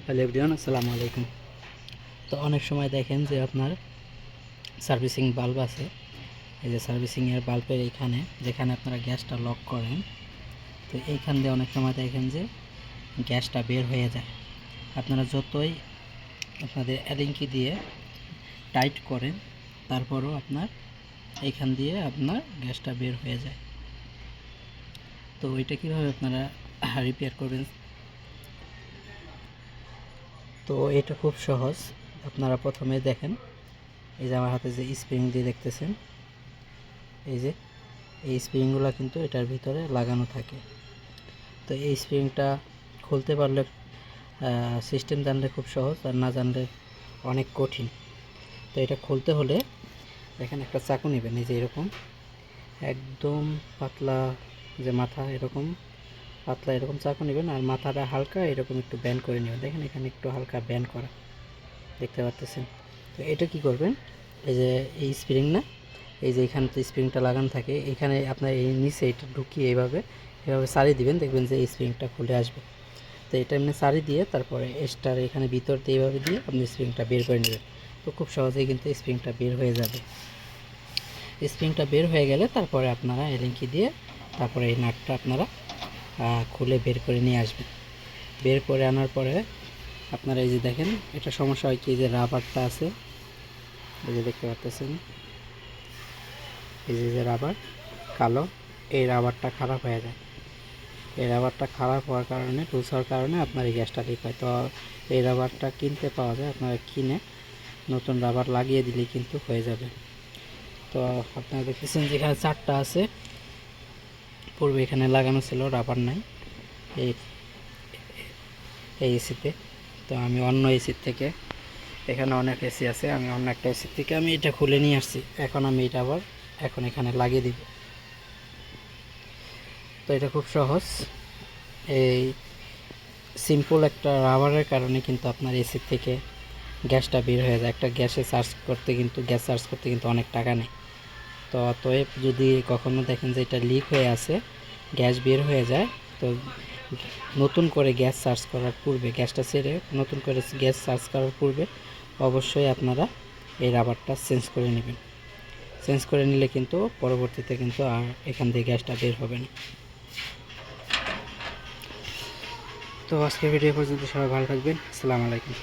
Hello everyone, আসসালামু আলাইকুম। তো অনেক সময় দেখেন যে আপনার সার্ভিসিং বাল্ব আছে, এই যে সার্ভিসিংয়ের বাল্বের এইখানে যেখানে আপনারা গ্যাসটা লক করেন, তো এইখান দিয়ে অনেক সময় দেখেন যে গ্যাসটা বের হয়ে যায়। আপনারা যতই আপনাদের অ্যালিঙ্কি দিয়ে টাইট করেন, তারপরও আপনার এইখান দিয়ে আপনার গ্যাসটা বের হয়ে যায়। তো ওইটা কীভাবে আপনারা রিপেয়ার করবেন? তো এটা খুব সহজ। আপনারা প্রথমে দেখেন, এই যে আমার হাতে যে স্প্রিং দিয়ে দেখতেছেন, এই যে এই স্প্রিংগুলো কিন্তু এটার ভিতরে লাগানো থাকে। তো এই স্প্রিংটা খুলতে পারলে সিস্টেম জানলে খুব সহজ, আর না জানলে অনেক কঠিন। তো এটা খুলতে হলে এখানে একটা চাকু নেবেন, এই যে এরকম একদম পাতলা, যে মাথা এরকম পাতলা এরকম চাকু নেবেন, আর মাথাটা হালকা এরকম একটু ব্যান্ড করে নেবেন। দেখেন এখানে একটু হালকা ব্যান্ড করা দেখতে পাচ্ছেন। তো এটা কি করবেন, এই যে এই স্প্রিং না, এই যে এখানে তো স্প্রিংটা লাগানো থাকে, এখানে আপনার এই নিচে এটা ঢুকিয়ে এভাবে সারি দিবেন, দেখবেন যে এই স্প্রিংটা খুলে আসবে। তো এটা এমনি সারি দিয়ে তারপরে এক্সট্রা এখানে ভিতর দিয়ে এইভাবে দিয়ে আপনি স্প্রিংটা বের করে নেবেন। তো খুব সহজেই কিন্তু স্প্রিংটা বের হয়ে যাবে। স্প্রিংটা বের হয়ে গেলে তারপরে আপনারা এলিঙ্কি দিয়ে তারপরে এই নাটটা আপনারা খুলে বের করে নিয়ে আসবেন। বের করে আনার পরে আপনারা এই যে দেখেন, এটা সমস্যা হয় কি, যে রাবারটা আছে, এই যে দেখতে পাচ্ছেন, এই যে রাবার কালো, এই রাবারটা খারাপ হয়ে যায়। এই রাবারটা খারাপ হওয়ার কারণে, লুজ হওয়ার কারণে আপনার এই গ্যাসটা লিক হয়। তো এই রাবারটা কিনতে পাওয়া যায়, আপনারা কিনে নতুন রাবার লাগিয়ে দিলেই কিন্তু হয়ে যাবে। তো আপনারা দেখতেছেন যেখানে চারটা আছে, পূর্বে এখানে লাগানো ছিল, রাবার নাই এই এসিতে। তো আমি অন্য এসির থেকে, এখানে অনেক এসি আছে, আমি অন্য একটা এসির থেকে আমি এটা খুলে নিয়ে আসছি। এখন আমি এটা আবার এখানে লাগিয়ে দিব। তো এটা খুব সহজ। এই সিম্পল একটা রাবারের কারণে কিন্তু আপনার এসি থেকে গ্যাসটা বের হয়ে যায়। একটা গ্যাস চার্জ করতে কিন্তু অনেক টাকা নেই। তো অতএব যদি কখনো দেখেন যে এটা লিক হয়ে আছে, গ্যাস বের হয়ে যায়, তো নতুন করে গ্যাস চার্জ করার পূর্বে, গ্যাসটা ছেড়ে নতুন করে গ্যাস চার্জ করার পূর্বে অবশ্যই আপনারা এই রাবারটা চেঞ্জ করে নেবেন। চেঞ্জ করে নিলে কিন্তু পরবর্তীতে কিন্তু আর এখান থেকে গ্যাসটা বের হবে না। তো আজকের ভিডিও পর্যন্ত সবাই ভালো থাকবেন। আসসালামু আলাইকুম।